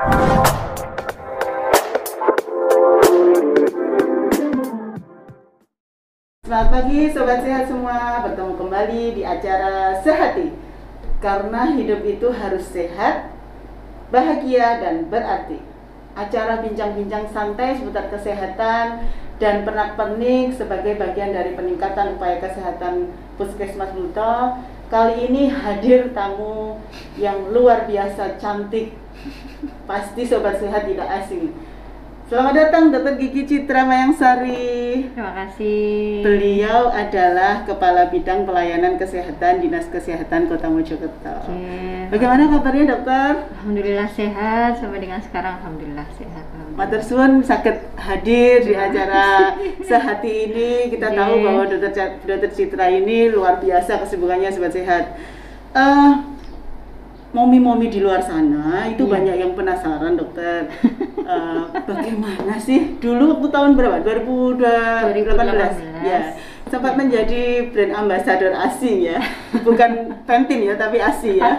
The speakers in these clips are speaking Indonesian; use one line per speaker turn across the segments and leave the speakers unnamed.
Selamat pagi Sobat Sehat semua, bertemu kembali di acara Sehati. Karena hidup itu harus sehat, bahagia, dan berarti. Acara bincang-bincang santai seputar kesehatan dan pernak-pernik sebagai bagian dari peningkatan upaya kesehatan Puskesmas Bluto. Kali ini hadir tamu yang luar biasa cantik. Pasti Sobat Sehat tidak asing. Selamat datang Dr. Gigi Citra Mayangsari.
Terima kasih.
Beliau adalah Kepala Bidang Pelayanan Kesehatan Dinas Kesehatan Kota Mojokerto. Bagaimana kabarnya dokter?
Alhamdulillah sehat, sampai dengan sekarang alhamdulillah sehat.
Matur suwun sakit hadir di acara Sehati ini. Kita tahu bahwa Dr. Citra ini luar biasa kesibukannya Sobat Sehat. Momi-momi di luar sana itu banyak yang penasaran dokter, bagaimana sih dulu waktu tahun berapa? 2018 ya, sempat menjadi brand ambassador ASI ya, bukan Pantene ya tapi ASI ya.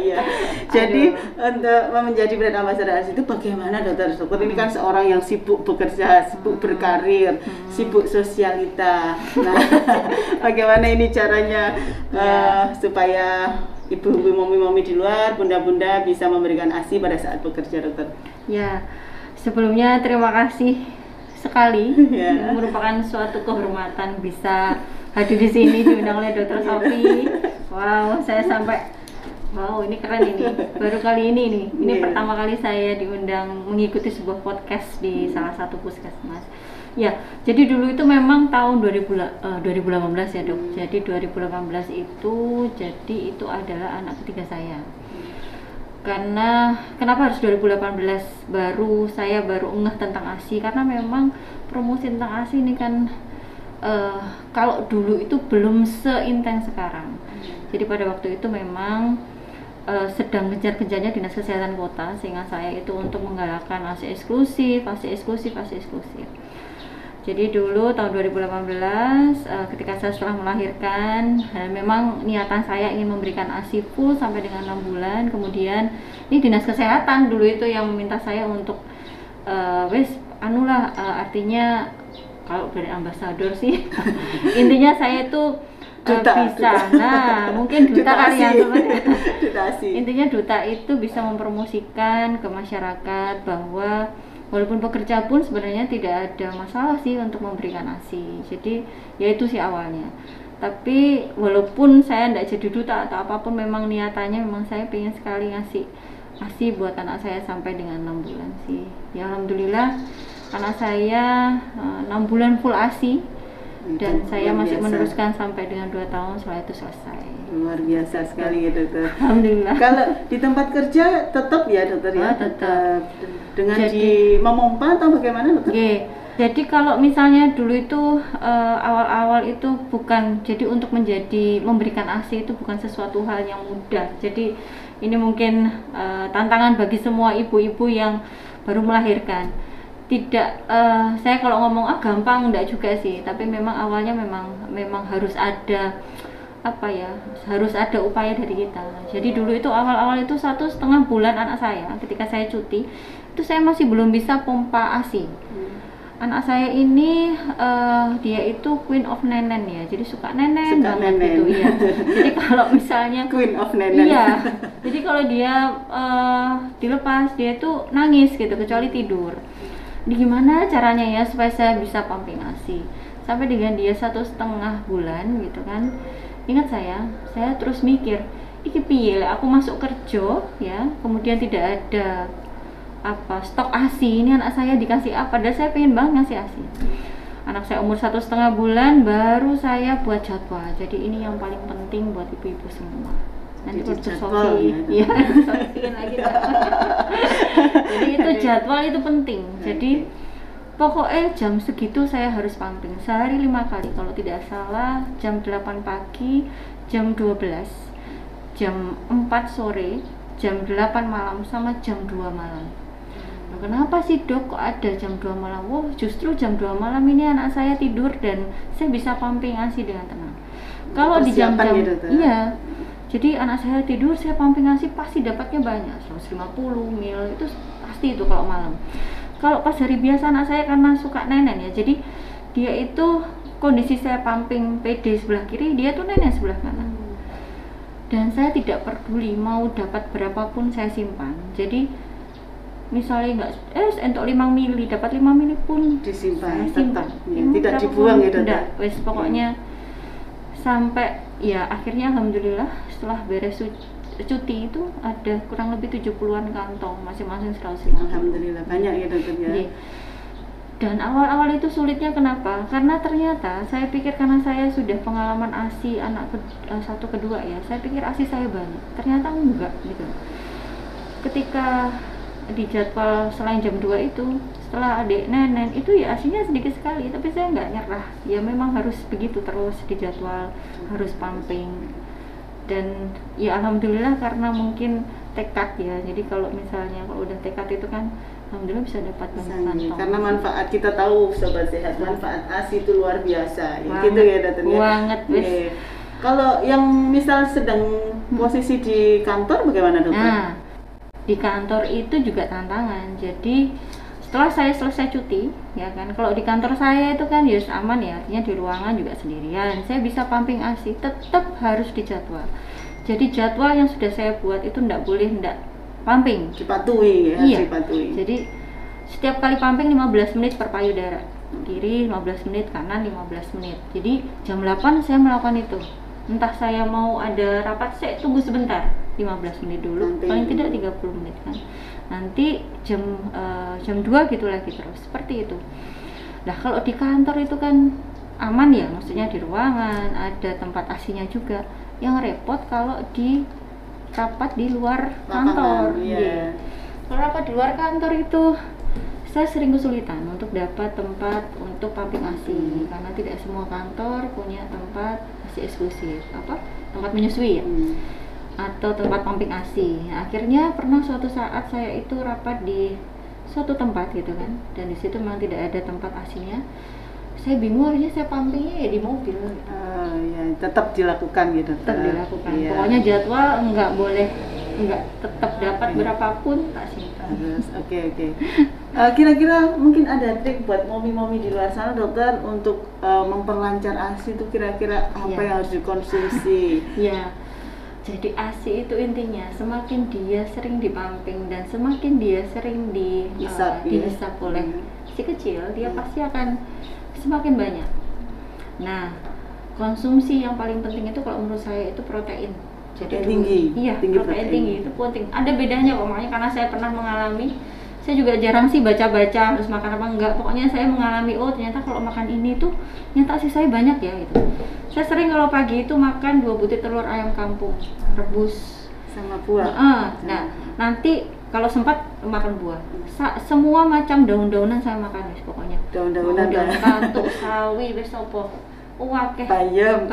Ya. Jadi untuk menjadi brand ambassador ASI itu bagaimana dokter? Dokter ini kan seorang yang sibuk bekerja, sibuk berkarir, sibuk sosialita. Nah, bagaimana ini caranya supaya ibu-ibu, momi-momi di luar, bunda-bunda bisa memberikan ASI pada saat bekerja, dokter?
Ya, sebelumnya terima kasih sekali. Merupakan suatu kehormatan bisa hadir di sini diundang oleh Dr. Sofi. Wow, saya sampai wow, ini keren ini. Baru kali ini nih. Ini pertama kali saya diundang mengikuti sebuah podcast di salah satu puskesmas. Ya, jadi dulu itu memang tahun 2018 ya dok. Jadi 2018 itu adalah anak ketiga saya. Karena kenapa harus 2018 saya baru ngeh tentang ASI, karena memang promosi tentang ASI ini kan kalau dulu itu belum seintens sekarang. Jadi pada waktu itu memang sedang gencar-gencarnya Dinas Kesehatan Kota, sehingga saya itu untuk menggalakkan ASI eksklusif. Jadi dulu tahun 2018 ketika saya setelah melahirkan, memang niatan saya ingin memberikan ASI full sampai dengan 6 bulan. Kemudian ini Dinas Kesehatan dulu itu yang meminta saya untuk artinya kalau dari ambasador sih intinya saya itu bisa. Nah, mungkin duta kali ya intinya duta itu bisa mempromosikan ke masyarakat bahwa walaupun pekerja pun sebenarnya tidak ada masalah sih untuk memberikan ASI. Jadi ya itu sih awalnya. Tapi walaupun saya tidak jadi duta atau apapun, memang niatannya memang saya pengen sekali ngasih ASI buat anak saya sampai dengan 6 bulan sih. Ya alhamdulillah anak saya 6 bulan full ASI dan saya masih meneruskan sampai dengan 2 tahun setelah itu selesai.
Luar biasa sekali ya dokter.
Alhamdulillah.
Kalau di tempat kerja tetap ya dokter ya? Tetap. Dengan di memompa atau bagaimana dokter?
Jadi kalau misalnya dulu itu awal-awal itu bukan, jadi untuk memberikan ASI itu bukan sesuatu hal yang mudah. Jadi ini mungkin tantangan bagi semua ibu-ibu yang baru melahirkan. Tidak, saya kalau ngomong gampang enggak juga sih, tapi memang awalnya memang harus ada harus ada upaya dari kita. Jadi dulu itu awal-awal itu 1,5 bulan anak saya ketika saya cuti itu saya masih belum bisa pompa ASI. Anak saya ini dia itu Queen of Nenen ya, jadi suka nenen banget gitu ya. Jadi kalau misalnya
Queen of Nenen.
Iya. Jadi kalau dia dilepas dia tuh nangis gitu kecuali tidur. Ini gimana caranya ya supaya saya bisa pumping ASI sampai dengan dia 1,5 bulan gitu kan. Ingat saya terus mikir, iki piye aku masuk kerja ya, kemudian tidak ada stok ASI, ini anak saya dikasih apa? Padahal saya pengen banget ngasih ASI. Anak saya umur 1,5 bulan baru saya buat jadwal. Jadi ini yang paling penting buat ibu-ibu semua. Nanti Dr. Sofi ya, lagi. Jadi itu jadwal itu penting. Jadi pokoknya jam segitu saya harus pumping sehari 5 kali kalau tidak salah, jam 8 pagi, jam 12, jam 4 sore, jam 8 malam sama jam 2 malam. Nah, kenapa sih dok kok ada jam 2 malam? Wah, justru jam 2 malam ini anak saya tidur dan saya bisa pumping ASI dengan tenang. Kalau di jam-jam
gitu,
iya, Jadi anak saya tidur, saya pumping ASI pasti dapatnya banyak, 150 ml itu pasti itu kalau malam. Kalau pas hari biasa anak saya karena suka nenen ya, jadi dia itu kondisi saya pumping PD sebelah kiri, dia tuh nenen sebelah kanan. Dan saya tidak peduli mau dapat berapapun saya simpan. Jadi misalnya enggak untuk 5 mili, dapat 5 mili pun
disimpan,
saya simpan.
Ya, tidak dibuang ya Dok.
Enggak, wes pokoknya sampai ya akhirnya alhamdulillah setelah beres cuti itu ada kurang lebih 70-an kantong, masing-masing 150.
Alhamdulillah banyak ya Dokter ya.
Iya. Dan awal-awal itu sulitnya kenapa? Karena ternyata saya pikir karena saya sudah pengalaman ASI anak satu kedua ya, saya pikir ASI saya banyak. Ternyata enggak gitu. Ketika di jadwal selain jam 2 itu, setelah adik nenen itu ya ASInya sedikit sekali, tapi saya nggak nyerah. Ya memang harus begitu terus di jadwal, harus pumping. Dan ya alhamdulillah karena mungkin tekad ya. Jadi kalau misalnya kalau udah tekad itu kan alhamdulillah bisa dapat banyak kantong.
Karena manfaat kita tahu Sobat Sehat, manfaat ASI itu luar biasa. Ya, gitu ya Dokter ya.
Banget wes.
Kalau yang misal sedang posisi di kantor bagaimana Dokter?
Nah, di kantor itu juga tantangan. Jadi setelah saya selesai cuti, ya kan, kalau di kantor saya itu kan ya aman ya, artinya di ruangan juga sendirian. Saya bisa pumping ASI, tetap harus dijadwal. Jadi jadwal yang sudah saya buat itu enggak boleh pumping,
dipatuhi ya,
iya.
Dipatuhi.
Jadi setiap kali pumping 15 menit per payudara, kiri 15 menit, kanan 15 menit. Jadi jam 8 saya melakukan itu. Entah saya mau ada rapat, saya tunggu sebentar 15 menit dulu, paling tidak 30 menit kan. Nanti jam 2 gitu lagi terus, seperti itu. Nah kalau di kantor itu kan aman ya, maksudnya di ruangan, ada tempat ASI-nya juga. Yang repot kalau di rapat di luar kantor.
Iya.
Kalau rapat di luar kantor itu saya sering kesulitan untuk dapat tempat untuk pumping ASI karena tidak semua kantor punya tempat ASI eksklusif, tempat menyusui ya, atau tempat pumping ASI. Nah, akhirnya pernah suatu saat saya itu rapat di suatu tempat gitu kan, dan di situ memang tidak ada tempat ASI-nya. Saya bingung, akhirnya saya pumpingnya ya di mobil.
Ya, tetap dilakukan gitu.
Tetap dilakukan.
Iya.
Pokoknya jadwal tetap dapat berapapun tak simpan.
Oke. Kira-kira mungkin ada trik buat momi-momi di luar sana Dokter untuk memperlancar ASI itu kira-kira apa yang harus dikonsumsi?
Ya. Jadi ASI itu intinya semakin dia sering dipumping dan semakin dia sering dihisap oleh si kecil, dia pasti akan semakin banyak. Nah, konsumsi yang paling penting itu kalau menurut saya itu protein. Jadi
tinggi.
Iya, protein tinggi itu penting. Ada bedanya kok, makanya karena saya pernah mengalami. Saya juga jarang sih baca-baca harus makan apa enggak. Pokoknya saya mengalami, oh ternyata kalau makan ini tuh ternyata ASI saya banyak ya gitu. Saya sering kalau pagi itu makan 2 butir telur ayam kampung rebus
sama buah.
Nah, nanti kalau sempat makan buah. Semua macam daun-daunan saya makan wis pokoknya.
Daun-daunan
katuk, sawi, wis opo. Akeh.
Bayam,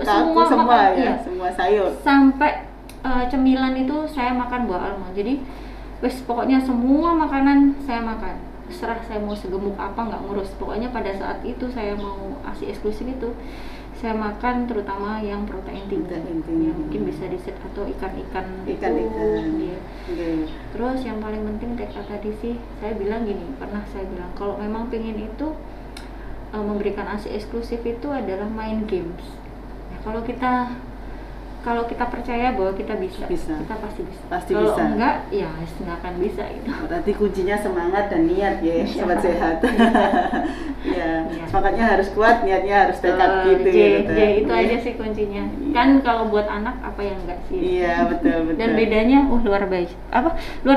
semua ya, semua sayur.
Sampai cemilan itu saya makan buah almond. Jadi wis pokoknya semua makanan saya makan. Terserah saya mau segemuk apa nggak ngurus. Pokoknya pada saat itu saya mau ASI eksklusif itu saya makan terutama yang protein tinggi. Ya, mungkin bisa diset atau ikan-ikan. Ya. Terus yang paling penting tekad tadi sih saya bilang gini, pernah saya bilang kalau memang pengen itu memberikan ASI eksklusif itu adalah main games. Nah, kalau kita percaya bahwa kita bisa. Kita pasti bisa. Kalau enggak, ya nggak akan bisa itu.
Berarti kuncinya semangat dan niat ya, Sobat Sehat. Ya, semangatnya harus kuat, niatnya harus tekad gitu
ya. Itu aja sih kuncinya. Kan kalau buat anak apa yang enggak sih?
Iya, betul.
Dan bedanya luar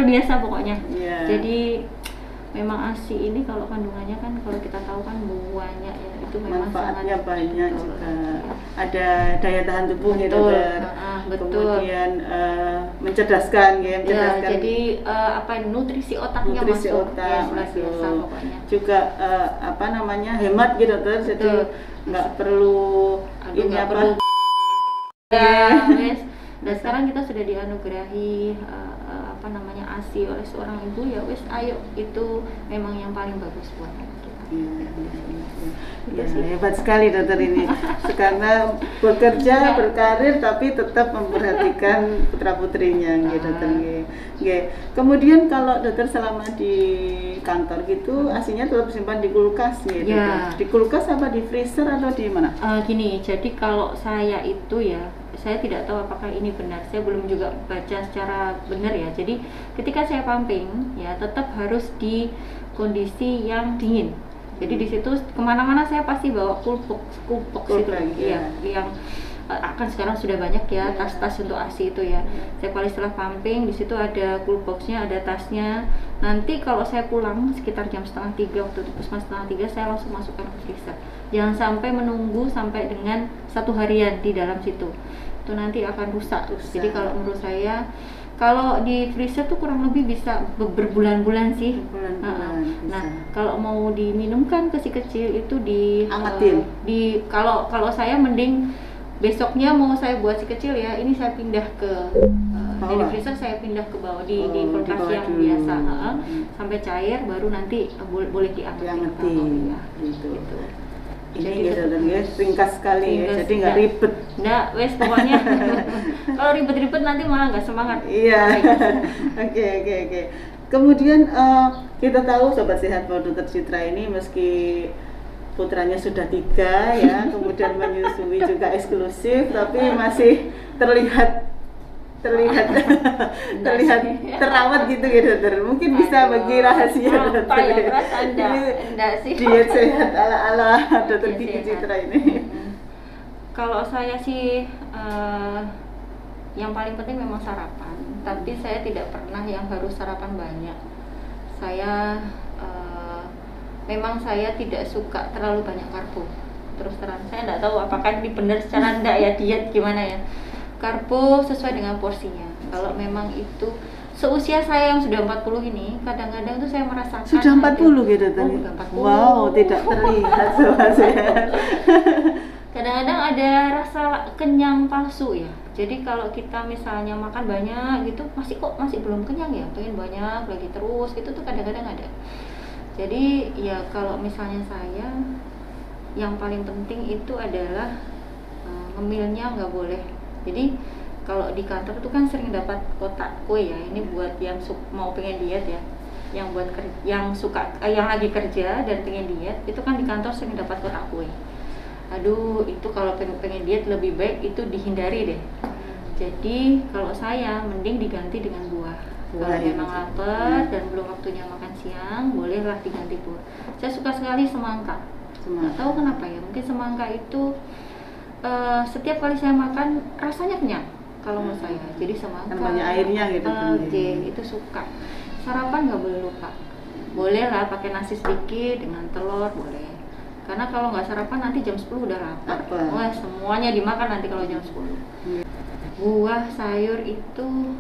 biasa pokoknya.
Iya.
Jadi memang ASI ini kalau kandungannya kan kalau kita tahu kan banyak ya, itu memang
manfaatnya
sangat
banyak juga. Ada daya tahan tubuh gitu,
betul.
Kemudian mencerdaskan ya,
jadi nutrisi otaknya masuk. Biasa pokoknya.
Juga hemat gitu Dokter. Jadi nggak perlu
Dan sekarang kita sudah dianugerahi ASI oleh seorang ibu, ya wes ayo, itu memang yang paling bagus buat kita.
Ya, hebat sekali dokter ini. Karena bekerja, berkarir tapi tetap memperhatikan putra-putrinya gitu dokter. Kemudian kalau dokter selama di kantor gitu, asinya tetap simpan di kulkas gitu.
Ya.
Di kulkas apa di freezer atau di mana?
Gini, jadi kalau saya itu ya, saya tidak tahu apakah ini benar. Saya belum juga baca secara benar ya. Jadi ketika saya pumping ya tetap harus di kondisi yang dingin. Jadi di situ kemana-mana saya pasti bawa cool box itu ya, yang akan sekarang sudah banyak ya tas-tas untuk ASI itu ya. Saya paling setelah pumping di situ ada cool boxnya, ada tasnya. Nanti kalau saya pulang sekitar jam 2:30 waktu itu puskesmas 2:30 saya langsung masukkan ke freezer. Jangan sampai menunggu sampai dengan 1 harian di dalam situ. Itu nanti akan rusak. Jadi kalau menurut saya kalau di freezer tuh kurang lebih bisa berbulan-bulan sih. Nah, kalau mau diminumkan ke si kecil itu
angetin.
Kalau saya mending besoknya mau saya buat si kecil ya, ini saya pindah ke dari freezer saya pindah ke bawah di kulkas yang biasa sampai cair baru nanti boleh diangetin ya. Gitu.
Ini ya, ringkas sekali ya, jadi nggak ribet.
Nggak, wes pokoknya kalau ribet-ribet nanti malah nggak semangat.
Iya. Oke. Kemudian kita tahu Sobat Sehat Dokter Citra ini meski putranya sudah 3 ya, kemudian menyusui juga eksklusif, tapi masih terlihat terawat gitu ya dokter. Mungkin bisa bagi rahasia dokter.
Enggak sih.
Diet sehat ala dokter Kiki Citra ini.
Kalau saya sih yang paling penting memang sarapan. Tapi saya tidak pernah yang harus sarapan banyak. Saya memang saya tidak suka terlalu banyak karbo. Terus terang saya tidak tahu apakah ini benar secara enggak ya diet gimana ya. Karbo sesuai dengan porsinya. Kalau memang itu seusia saya yang sudah 40 ini, kadang-kadang tuh saya merasakan
sudah 40 gitu tadi. Wow, tidak terlihat Sobat Sehat.
Kadang-kadang ada rasa kenyang palsu ya. Jadi kalau kita misalnya makan banyak gitu, masih belum kenyang ya, pengen banyak lagi terus, itu tuh kadang-kadang ada. Jadi ya kalau misalnya saya yang paling penting itu adalah ngemilnya nggak boleh. Jadi kalau di kantor itu kan sering dapat kotak kue ya. Ini buat yang mau pengen diet ya. Yang lagi kerja dan pengen diet, itu kan di kantor sering dapat kotak kue. Aduh, itu kalau pengen diet lebih baik itu dihindari deh. Jadi kalau saya mending diganti dengan buah. Kalau memang lapar dan belum waktunya makan siang, bolehlah diganti buah. Saya suka sekali semangka. Nggak tahu kenapa ya, mungkin semangka itu setiap kali saya makan rasanya kenyang kalau menurut saya. Jadi semangka
banyak airnya gitu.
Itu suka. Sarapan nggak boleh lupa. Boleh lah pakai nasi sedikit dengan telur boleh. Karena kalau nggak sarapan nanti jam 10 udah lapar. Wah, semuanya dimakan nanti kalau jam 10. Buah sayur itu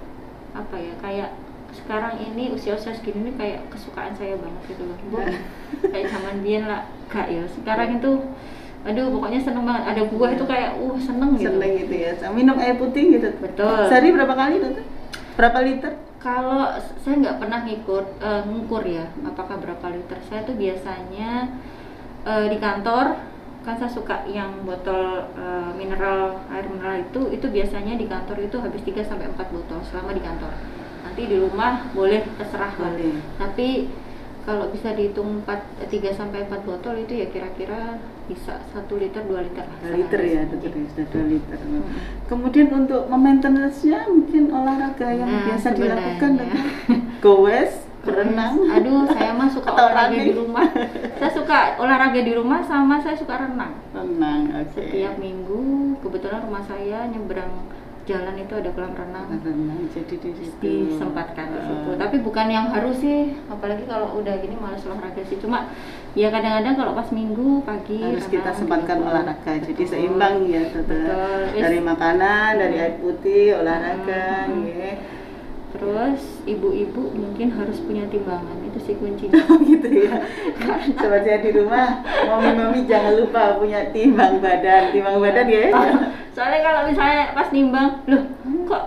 apa ya, kayak sekarang ini usia-usia segini nih kayak kesukaan saya banget gitu loh. Kayak zaman biyen lah gak ya. Sekarang itu aduh pokoknya seneng banget, ada buah itu kayak seneng gitu.
Seneng gitu ya. Minum air putih gitu.
Betul.
Sehari berapa kali dokter? Berapa liter?
Kalau saya nggak pernah ngukur ya apakah berapa liter. Saya tuh biasanya di kantor kan saya suka yang botol air mineral itu biasanya di kantor itu habis 3-4 botol selama di kantor. Nanti di rumah boleh terserah lah. Tapi kalau bisa dihitung 3-4 botol itu ya kira-kira bisa 1 liter 2 liter lah.
2 liter ya, sudah 2 liter. Kemudian untuk maintenance-nya mungkin olahraga yang biasa dilakukan dengan goes, berenang.
Aduh, saya mah suka olahraga di rumah. Saya suka olahraga di rumah sama saya suka renang.
Oke.
Setiap minggu kebetulan rumah saya nyebrang jalan itu ada kolam renang.
Jadi
disempatkan di situ. Tapi bukan yang harus sih, apalagi kalau udah gini malas olahraga sih. Cuma ya kadang-kadang kalau pas minggu pagi
harus kita sempatkan olahraga. Jadi seimbang ya, dari makanan, dari air putih, olahraga, ya.
Terus ibu-ibu mungkin harus punya timbangan, itu sih kuncinya.
Gitu ya. Sobat Sehat di rumah, mami jangan lupa punya timbang badan ya.
Soalnya kalau misalnya pas nimbang, loh kok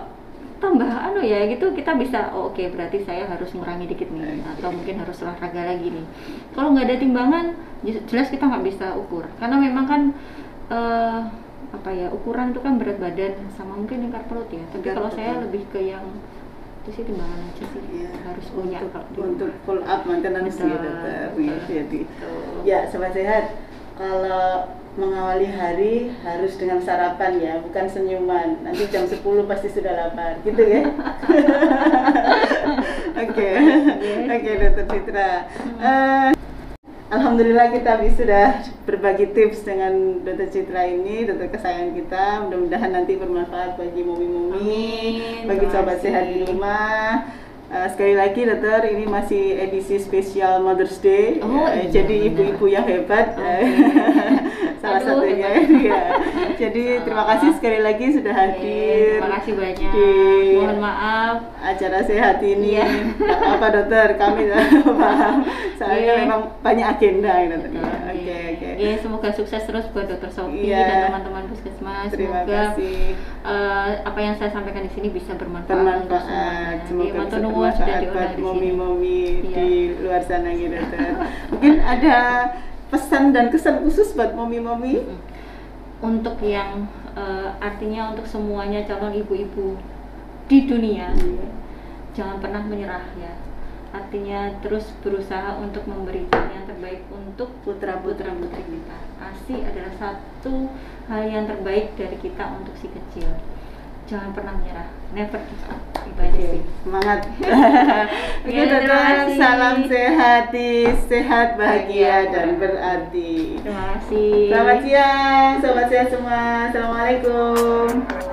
tambah ya gitu, kita bisa oke, berarti saya harus ngurangi dikit nih, atau mungkin harus olahraga lagi nih. Kalau nggak ada timbangan jelas kita nggak bisa ukur, karena memang kan ukuran itu kan berat badan sama mungkin lingkar perut ya. Tapi kalau saya lebih ke yang itu sih timbangan aja sih, harus punya
untuk pull up maintenance ya dokter. Jadi ya sobat sehat, kalau mengawali hari harus dengan sarapan ya, bukan senyuman. Nanti jam 10 pasti sudah lapar, gitu ya. Oke, Dokter Citra. Alhamdulillah kita sudah berbagi tips dengan Dokter Citra ini, dokter kesayangan kita. Mudah-mudahan nanti bermanfaat bagi momi-momi, bagi sobat sehat di rumah. Sekali lagi dokter, ini masih edisi spesial Mother's Day, jadi ibu-ibu yang hebat. Salah satunya ya. Jadi terima kasih sekali lagi sudah hadir.
Terima kasih banyak. Mohon maaf
acara sehat ini. Apa dokter, kami paham. Soalnya memang banyak agenda dokter. Oke.
Semoga sukses terus buat Dokter Sophie dan teman-teman puskesmas.
Terima
Semoga
kasih.
Apa yang saya sampaikan di sini bisa bermanfaat.
Semoga bisa bermanfaat buat momi-momi di luar sana gitu dokter. Mungkin ada pesan dan kesan khusus buat momi-momi
untuk yang artinya untuk semuanya calon ibu-ibu di dunia, jangan pernah menyerah ya. Artinya terus berusaha untuk memberikan yang terbaik untuk putra-putri kita. ASI adalah satu hal yang terbaik dari kita untuk si kecil. Jangan pernah menyerah, never give up. Itu aja sih.
Semangat. Oke dokter, salam sehat, bahagia dan berarti.
Terima kasih.
Selamat siang, sobat sehat semua. Assalamualaikum.